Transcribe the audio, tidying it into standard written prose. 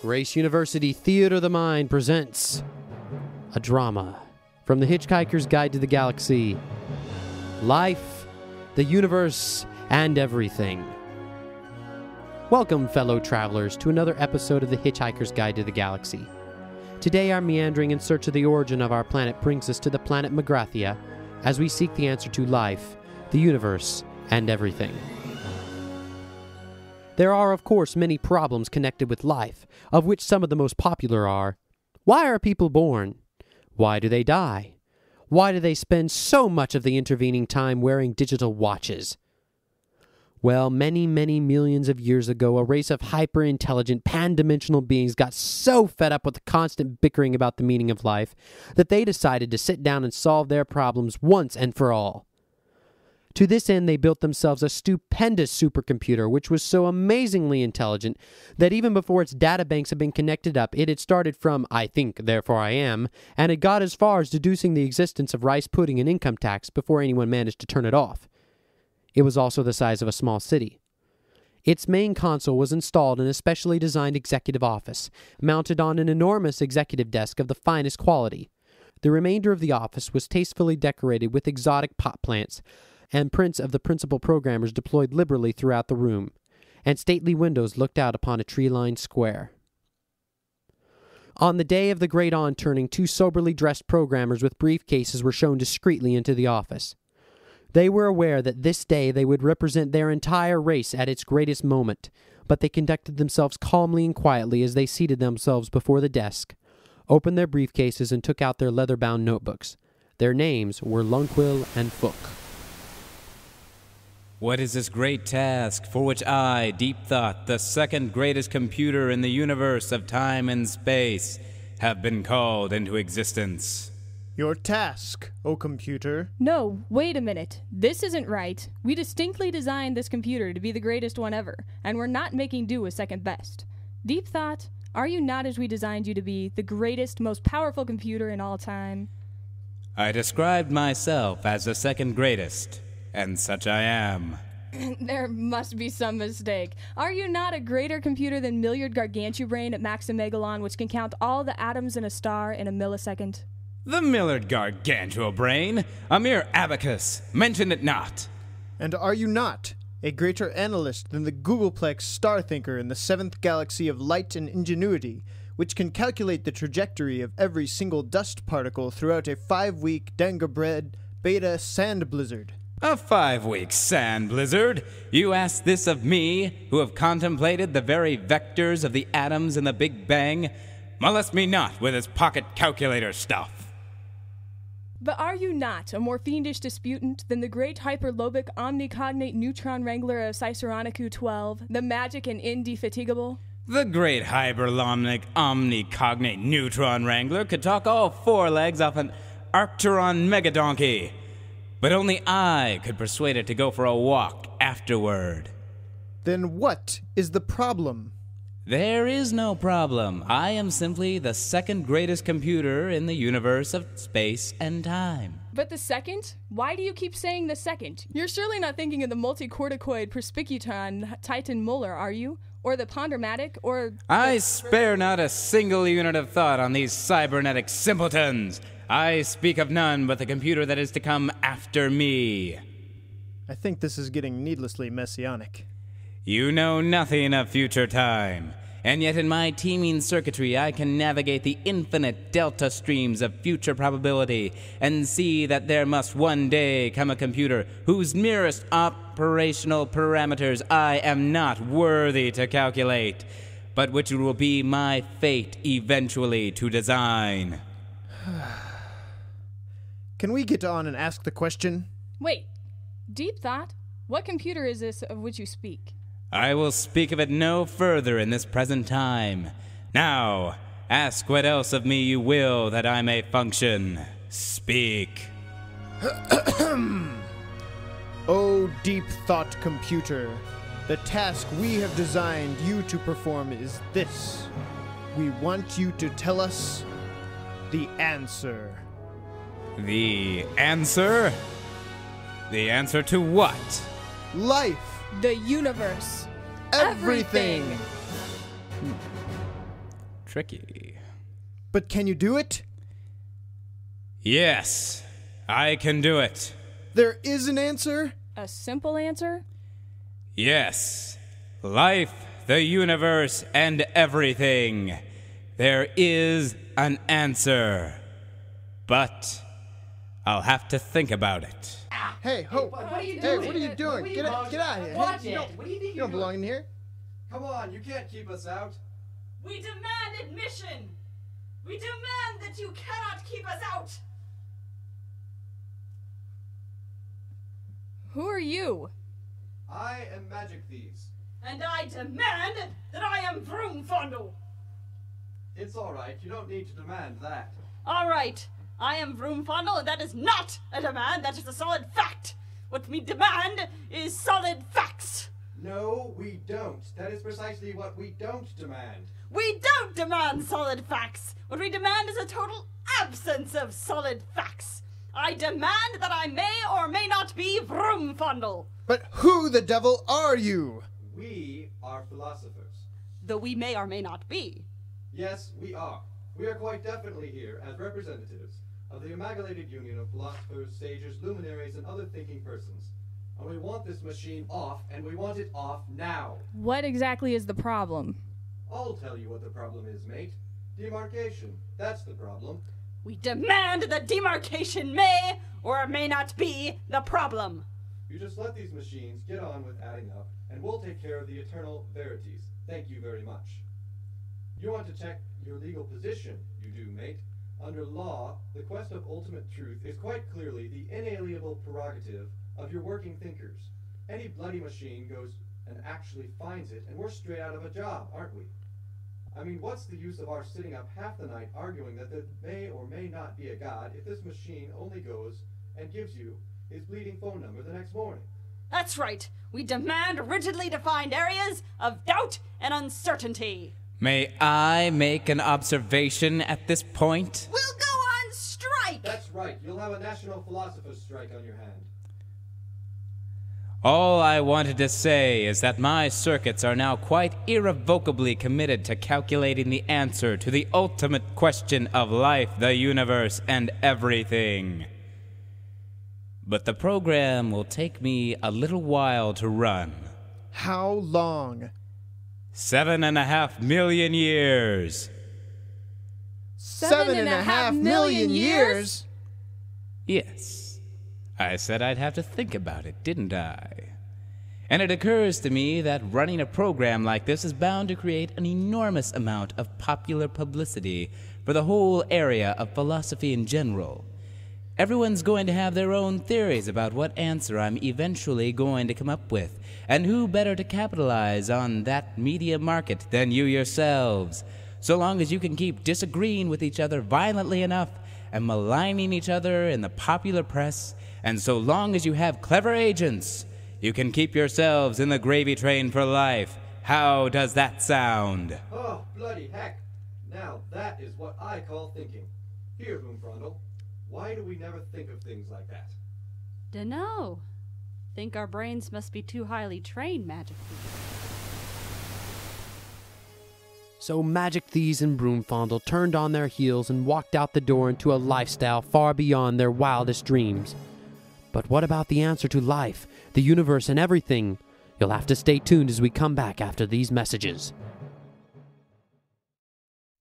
Grace University Theater of the Mind presents a drama from The Hitchhiker's Guide to the Galaxy. Life, the universe, and everything. Welcome, fellow travelers, to another episode of The Hitchhiker's Guide to the Galaxy. Today, our meandering in search of the origin of our planet brings us to the planet Magrathea as we seek the answer to life, the universe, and everything. There are, of course, many problems connected with life, of which some of the most popular are: why are people born? Why do they die? Why do they spend so much of the intervening time wearing digital watches? Well, many, many millions of years ago, a race of hyper-intelligent, pan-dimensional beings got so fed up with the constant bickering about the meaning of life that they decided to sit down and solve their problems once and for all. To this end, they built themselves a stupendous supercomputer which was so amazingly intelligent that even before its databanks had been connected up, it had started from "I think, therefore I am," and had got as far as deducing the existence of rice pudding and income tax before anyone managed to turn it off. It was also the size of a small city. Its main console was installed in a specially designed executive office, mounted on an enormous executive desk of the finest quality. The remainder of the office was tastefully decorated with exotic pot plants, and prints of the principal programmers deployed liberally throughout the room, and stately windows looked out upon a tree-lined square. On the day of the great on-turning, two soberly dressed programmers with briefcases were shown discreetly into the office. They were aware that this day they would represent their entire race at its greatest moment, but they conducted themselves calmly and quietly as they seated themselves before the desk, opened their briefcases, and took out their leather-bound notebooks. Their names were Lunquill and Fook. What is this great task for which I, Deep Thought, the second greatest computer in the universe of time and space, have been called into existence? Your task, O computer. No, wait a minute. This isn't right. We distinctly designed this computer to be the greatest one ever, and we're not making do with second best. Deep Thought, are you not, as we designed you to be, the greatest, most powerful computer in all time? I described myself as the second greatest, and such I am. There must be some mistake. Are you not a greater computer than Milliard Gargantubrain at Maximegalon, which can count all the atoms in a star in a millisecond? The Milliard Gargantubrain, a mere abacus, mention it not. And are you not a greater analyst than the Googleplex Starthinker in the 7th galaxy of light and ingenuity, which can calculate the trajectory of every single dust particle throughout a 5-week Dangabred beta sand blizzard? A 5-week sand blizzard? You ask this of me, who have contemplated the very vectors of the atoms in the Big Bang? Molest me not with his pocket calculator stuff. But are you not a more fiendish disputant than the great hyperlobic omnicognate neutron wrangler of Ciceronicu 12, the magic and indefatigable? The great hyperlomnic omnicognate neutron wrangler could talk all 4 legs off an Arcturon megadonkey, but only I could persuade it to go for a walk afterward. Then what is the problem? There is no problem. I am simply the second greatest computer in the universe of space and time. But the second? Why do you keep saying the second? You're surely not thinking of the multicorticoid perspicuton Titan Muller, are you? Or the Pondermatic, or... I spare not a single unit of thought on these cybernetic simpletons. I speak of none but the computer that is to come after me. I think this is getting needlessly messianic. You know nothing of future time, and yet in my teeming circuitry I can navigate the infinite delta streams of future probability and see that there must one day come a computer whose merest operational parameters I am not worthy to calculate, but which it will be my fate eventually to design. Can we get on and ask the question? Wait. Deep Thought, what computer is this of which you speak? I will speak of it no further in this present time. Now, ask what else of me you will that I may function. Speak. O Deep Thought computer, the task we have designed you to perform is this. We want you to tell us the answer. The answer? The answer to what? Life. The universe. Everything. tricky. But can you do it? Yes, I can do it. There is an answer? A simple answer? Yes. Life, the universe, and everything. There is an answer. But I'll have to think about it. Hey, Hope. What are you Hey, doing? what are you doing? What are you Get out doing? of here. Watch Hey, it. don't- What do you think You don't you're belong in here. Come on, you can't keep us out. We demand admission! We demand that you cannot keep us out! Who are you? I am Magic Thieves. And I demand that I am Vroomfondle! It's alright, you don't need to demand that. Alright, I am Vroomfondle, and that is not a demand, that is a solid fact! What we demand is solid facts! No, we don't. That is precisely what we don't demand. We don't demand solid facts! What we demand is a total absence of solid facts! I demand that I may or may not be Vroomfondle! But who the devil are you? We are philosophers. Though we may or may not be. Yes, we are. We are quite definitely here as representatives of the amalgamated union of philosophers, sages, luminaries, and other thinking persons. And we want this machine off, and we want it off now. What exactly is the problem? I'll tell you what the problem is, mate. Demarcation. That's the problem. We demand that demarcation may or may not be the problem. You just let these machines get on with adding up, and we'll take care of the eternal verities. Thank you very much. You want to check your legal position, you do, mate. Under law, the quest of ultimate truth is quite clearly the inalienable prerogative of your working thinkers. Any bloody machine goes and actually finds it, and we're straight out of a job, aren't we? I mean, what's the use of our sitting up half the night arguing that there may or may not be a God if this machine only goes and gives you his bleeding phone number the next morning? That's right. We demand rigidly defined areas of doubt and uncertainty. May I make an observation at this point? We'll go on strike! That's right, you'll have a national philosopher's strike on your hand. All I wanted to say is that my circuits are now quite irrevocably committed to calculating the answer to the ultimate question of life, the universe, and everything. But the program will take me a little while to run. How long? 7.5 million years. 7.5 million years? Yes. I said I'd have to think about it, didn't I? And it occurs to me that running a program like this is bound to create an enormous amount of popular publicity for the whole area of philosophy in general. Everyone's going to have their own theories about what answer I'm eventually going to come up with, and who better to capitalize on that media market than you yourselves, so long as you can keep disagreeing with each other violently enough and maligning each other in the popular press, and so long as you have clever agents, you can keep yourselves in the gravy train for life. How does that sound? Oh, bloody heck. Now that is what I call thinking. Here, Boomfrondle, why do we never think of things like that? Dunno. Think our brains must be too highly trained, Magic Thieves. So Magic Thieves and Broomfondle turned on their heels and walked out the door into a lifestyle far beyond their wildest dreams. But what about the answer to life, the universe, and everything? You'll have to stay tuned as we come back after these messages.